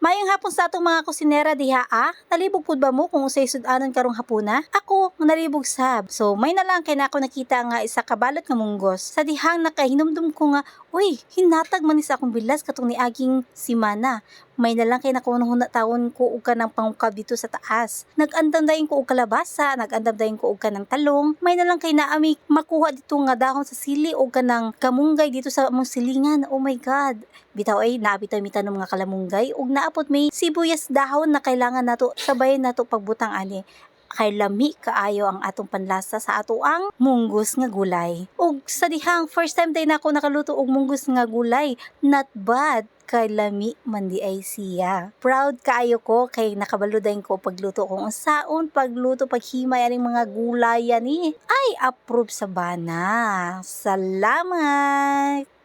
Mayong hapon sa atong mga kusinera diha Nalibog pud ba mo kung unsay sud-anon karong hapuna? Ako nalibog sab. So may na lang kay nako nakita nga isa ka balot nga munggos. Sa dihang nakahinumdum ko nga, uy, hinatag man ni sa akong bilas katong niaging simana. May na lang kay nakunahuna taon ko og kanang pangukab dito sa taas. Nag-andam dayon ko og kalabasa, nag-andam dayon ko og kanang talong. May na lang kay naami makuha dito nga dahon sa sili og kanang kamunggay dito sa among silingan. Oh my God. Bitaw ay naabitaw mi tanom nga kalamunggay ug naapot may sibuyas dahon na kailangan nato sabayan nato pagbutang ani kay lami kaayo ang atong panlasa sa ato ang munggos nga gulay. Ug sa dihang first time day nako nakaluto og munggos nga gulay, not bad kay lami man di ay siya. Proud kaayo ko kay nakabaludan ko pagluto kung unsaon pagluto paghimay aning mga gulay ani. Ay approve sa bana. Salamat.